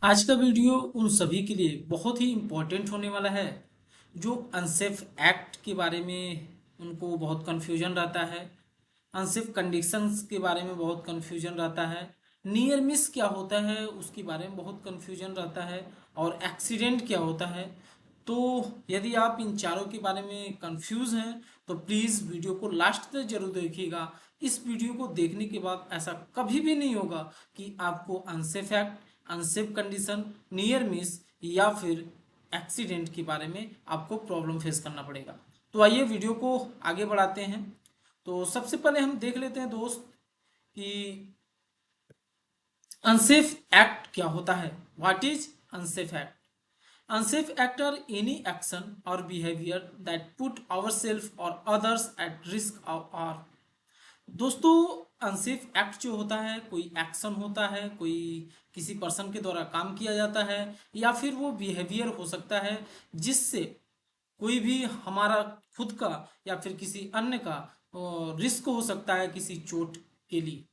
आज का वीडियो उन सभी के लिए बहुत ही इम्पोर्टेंट होने वाला है जो अनसेफ एक्ट के बारे में उनको बहुत कन्फ्यूजन रहता है। अनसेफ कंडीशंस के बारे में बहुत कन्फ्यूजन रहता है। नियर मिस क्या होता है उसके बारे में बहुत कन्फ्यूजन रहता है। और एक्सीडेंट क्या होता है। तो यदि आप इन चारों के बारे में कंफ्यूज हैं तो प्लीज़ वीडियो को लास्ट तक जरूर देखिएगा। इस वीडियो को देखने के बाद ऐसा कभी भी नहीं होगा कि आपको unsafe act, unsafe condition, near miss या फिर एक्सीडेंट के बारे में आपको प्रॉब्लम फेस करना पड़ेगा। तो आइए वीडियो को आगे बढ़ाते हैं। तो सबसे पहले हम देख लेते हैं दोस्त कि अनसेफ एक्ट क्या होता है। What is unsafe act? Unsafe act are any action or behavior that put ourselves or others at risk of harm। दोस्तों, अनसेफ एक्ट जो होता है कोई एक्शन होता है, कोई किसी पर्सन के द्वारा काम किया जाता है या फिर वो बिहेवियर हो सकता है जिससे कोई भी हमारा खुद का या फिर किसी अन्य का रिस्क हो सकता है किसी चोट के लिए।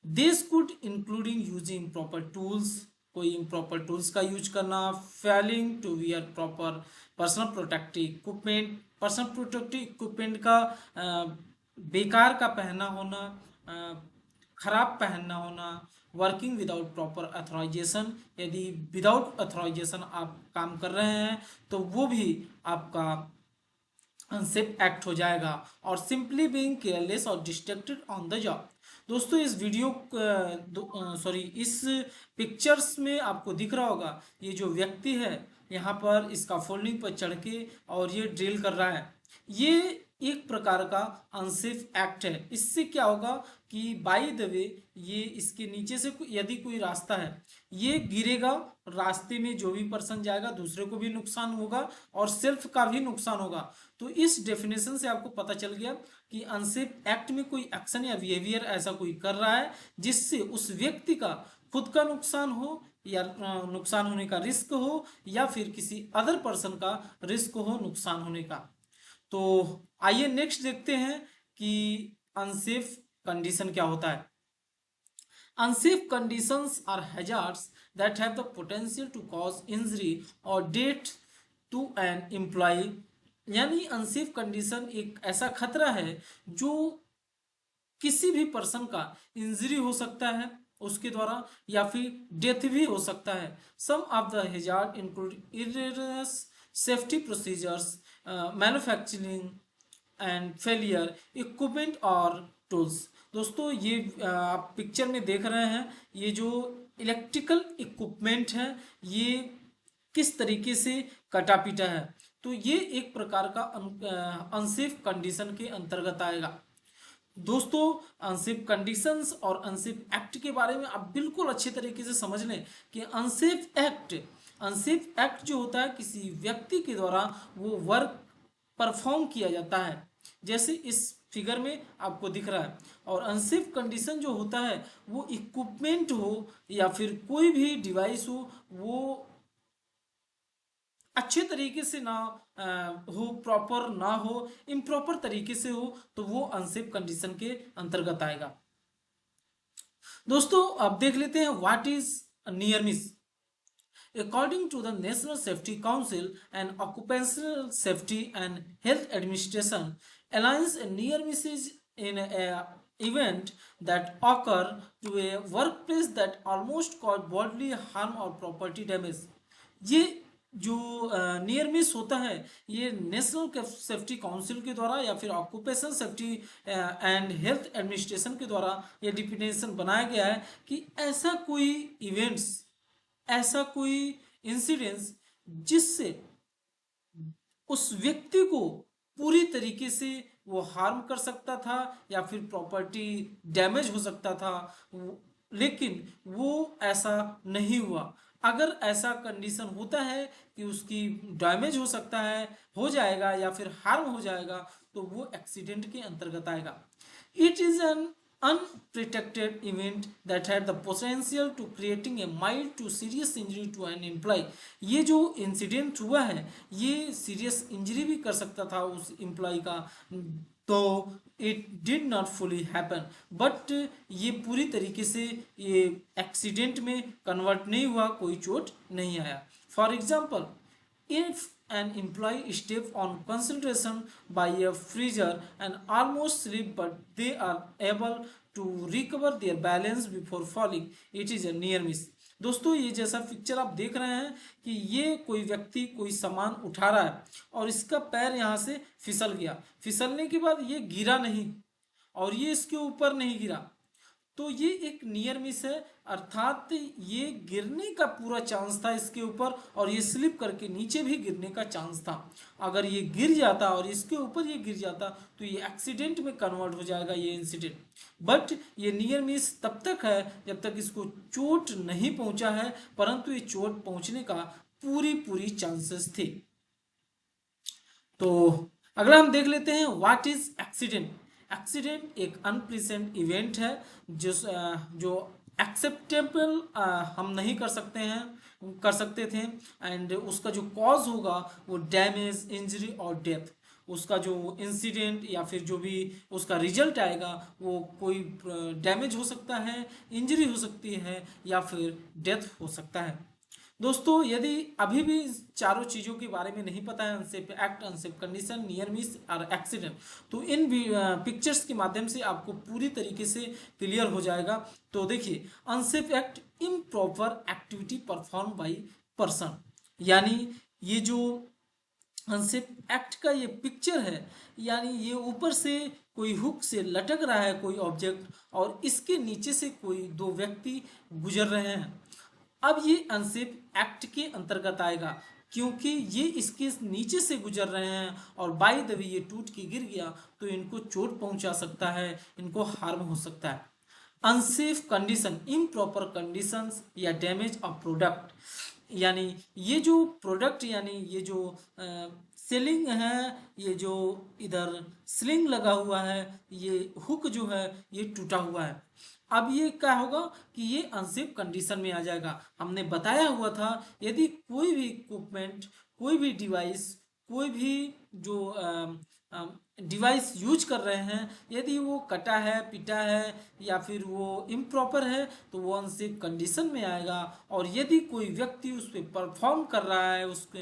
This could including using proper tools, कोई इम्प्रॉपर टूल्स का यूज करना, failing to wear proper personal protective equipment, personal protective equipment का बेकार का पहनना होना, खराब पहनना होना, वर्किंग विदाउट प्रॉपर अथोराइजेशन, यदि विदाउट अथोराइजेशन आप काम कर रहे हैं तो वो भी आपका अनसेफ एक्ट हो जाएगा। और सिंपली बीइंग केयरलेस और डिस्ट्रैक्टेड ऑन द जॉब। दोस्तों, इस वीडियो सॉरी इस पिक्चर्स में आपको दिख रहा होगा ये जो व्यक्ति है यहाँ पर इसका फोल्डिंग पर चढ़ के और ये ड्रिल कर रहा है। ये एक प्रकार का अनसेफ एक्ट है। इससे क्या होगा कि बाय द वे ये इसके नीचे से यदि कोई रास्ता है ये गिरेगा, रास्ते में जो भी पर्सन जाएगा दूसरे को भी नुकसान होगा और सेल्फ का भी नुकसान होगा। तो इस डेफिनेशन से आपको पता चल गया कि अनसेफ एक्ट में कोई एक्शन या बिहेवियर ऐसा कोई कर रहा है जिससे उस व्यक्ति का खुद का नुकसान हो या नुकसान होने का रिस्क हो या फिर किसी अदर पर्सन का रिस्क हो नुकसान होने का। तो आइए नेक्स्ट देखते हैं कि अनसेफ कंडीशन क्या होता है। Unsafe conditions are hazards that have the potential to cause injury or death to an employee। यानी अनसेफ कंडीशन एक ऐसा खतरा है जो किसी भी पर्सन का इंजरी हो सकता है उसके द्वारा या फिर डेथ भी हो सकता है। Some of the hazard include erroneous safety procedures, manufacturing and failure equipment और टूल्स। दोस्तों, ये आप पिक्चर में देख रहे हैं ये जो इलेक्ट्रिकल इक्विपमेंट है ये किस तरीके से कटा पीटा है। तो ये एक प्रकार का अनसेफ कंडीशन के अंतर्गत आएगा। दोस्तों, अनसेफ कंडीशंस और अनसेफ एक्ट के बारे में आप बिल्कुल अच्छे तरीके से समझ लें कि अनसेफ एक्ट जो होता है किसी व्यक्ति के द्वारा वो वर्क परफॉर्म किया जाता है जैसे इस फिगर में आपको दिख रहा है। और अनसेफ कंडीशन जो होता है वो इक्विपमेंट हो या फिर कोई भी डिवाइस हो वो अच्छे तरीके से ना हो, प्रॉपर ना हो, इम्प्रॉपर तरीके से हो तो वो अनसेफ कंडीशन के अंतर्गत आएगा। दोस्तों, अब देख लेते हैं what is near miss. According to the National Safety Council and Occupational Safety and Health Administration, Alliance a near miss is in a event that occur to a workplace that almost cause bodily harm or property damage। ये जो near miss होता है ये national safety council के द्वारा या फिर occupation safety and health administration के द्वारा ये डिफिनेशन बनाया गया है कि ऐसा कोई इवेंट्स, ऐसा कोई इंसिडेंस जिससे उस व्यक्ति को पूरी तरीके से वो हार्म कर सकता था या फिर प्रॉपर्टी डैमेज हो सकता था, लेकिन वो ऐसा नहीं हुआ। अगर ऐसा कंडीशन होता है कि उसकी डैमेज हो सकता है, हो जाएगा या फिर हार्म हो जाएगा तो वो एक्सीडेंट के अंतर्गत आएगा। It is an unprotected event that had the potential to creating a mild to serious injury to an employee। ये जो इंसिडेंट हुआ है ये सीरियस इंजरी भी कर सकता था उस एम्प्लॉय का, तो it did not fully happen, but ये पूरी तरीके से ये एक्सीडेंट में कन्वर्ट नहीं हुआ, कोई चोट नहीं आया। For example, if an employee step on concentration by a freezer and almost slip, but they are able to recover their balance before falling, it is a near miss। दोस्तों, ये जैसा पिक्चर आप देख रहे हैं कि ये कोई व्यक्ति कोई सामान उठा रहा है और इसका पैर यहाँ से फिसल गया। फिसलने के बाद ये गिरा नहीं और ये इसके ऊपर नहीं गिरा, तो ये एक नियर मिस है, अर्थात ये गिरने का पूरा चांस था इसके ऊपर और ये स्लिप करके नीचे भी गिरने का चांस था। अगर ये गिर जाता और इसके ऊपर ये गिर जाता तो ये एक्सीडेंट में कन्वर्ट हो जाएगा ये इंसिडेंट। बट ये नियर मिस तब तक है जब तक इसको चोट नहीं पहुंचा है, परंतु ये चोट पहुंचने का पूरी चांसेस थे। तो अगला हम देख लेते हैं व्हाट इज एक्सीडेंट। एक्सीडेंट एक अनप्लीजेंट इवेंट है जो एक्सेप्टेबल हम नहीं कर सकते थे, एंड उसका जो कॉज होगा वो डैमेज, इंजरी और डेथ। उसका जो इंसिडेंट या फिर जो भी उसका रिजल्ट आएगा वो कोई डैमेज हो सकता है, इंजरी हो सकती है या फिर डेथ हो सकता है। दोस्तों, यदि अभी भी चारों चीज़ों के बारे में नहीं पता है, unsafe act, unsafe condition, near miss और एक्सीडेंट, तो इन पिक्चर्स के माध्यम से आपको पूरी तरीके से क्लियर हो जाएगा। तो देखिए, unsafe act, improper activity perform by person, यानी ये जो अनसेफ एक्ट का ये पिक्चर है, यानी ये ऊपर से कोई हुक से लटक रहा है कोई ऑब्जेक्ट और इसके नीचे से कोई दो व्यक्ति गुजर रहे हैं। अब ये अनसेफ एक्ट के अंतर्गत आएगा क्योंकि ये इसके नीचे से गुजर रहे हैं और बाय द वे ये टूट के गिर गया तो इनको चोट पहुंचा सकता है, इनको हार्म हो सकता है। अनसेफ कंडीशन, इम्प्रॉपर कंडीशंस या डैमेज ऑफ प्रोडक्ट, यानी ये जो प्रोडक्ट, यानी ये जो सेलिंग है, ये जो इधर स्लिंग लगा हुआ है, ये हुक जो है ये टूटा हुआ है। अब ये क्या होगा कि ये अनसेफ कंडीशन में आ जाएगा। हमने बताया हुआ था यदि कोई भी इक्विपमेंट, कोई भी डिवाइस, कोई भी जो डिवाइस यूज कर रहे हैं, यदि वो कटा है, पिटा है या फिर वो इम्प्रॉपर है तो वो अनसेफ कंडीशन में आएगा। और यदि कोई व्यक्ति उस पर परफॉर्म कर रहा है उसके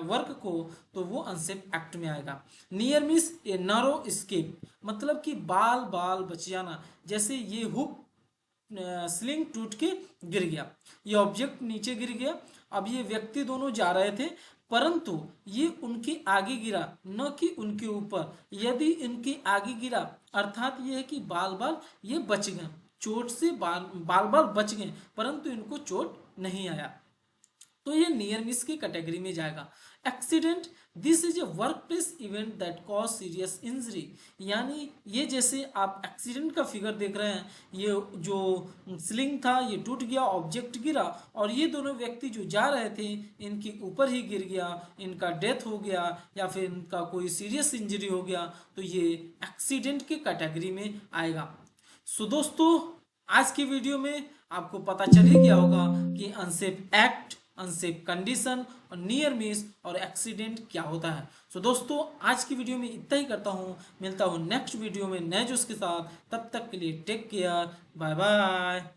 वर्क को तो वो अनसेफ एक्ट में आएगा। नियर मिस, ए नारो स्केप, मतलब कि बाल बाल बच जाना। जैसे ये हुक स्लिंग टूट के गिर गया, ये ऑब्जेक्ट नीचे गिर गया, अब ये व्यक्ति दोनों जा रहे थे परंतु ये उनके आगे गिरा, न कि उनके ऊपर। यदि इनके आगे गिरा अर्थात ये है कि बाल बाल ये बच गए, चोट से बाल बाल बच गए परंतु इनको चोट नहीं आया, तो ये नियर मिस की कैटेगरी में जाएगा। Accident, this is a work place event that cause serious injury, यानी ये जैसे आप एक्सीडेंट का फिगर देख रहे हैं, ये जो स्लिंग था ये टूट गया, ऑब्जेक्ट गिरा और ये दोनों व्यक्ति जो जा रहे थे इनके ऊपर ही गिर गया, इनका डेथ हो गया या फिर इनका कोई सीरियस इंजरी हो गया, तो ये एक्सीडेंट के कैटेगरी में आएगा। सो दोस्तों, आज की वीडियो में आपको पता चल ही गया होगा कि अनसेफ एक्ट, अनसेफ कंडीशन और नियर मिस और एक्सीडेंट क्या होता है। सो दोस्तों, आज की वीडियो में इतना ही करता हूँ, मिलता हूँ नेक्स्ट वीडियो में नए जोश के साथ। तब तक के लिए टेक केयर, बाय बाय।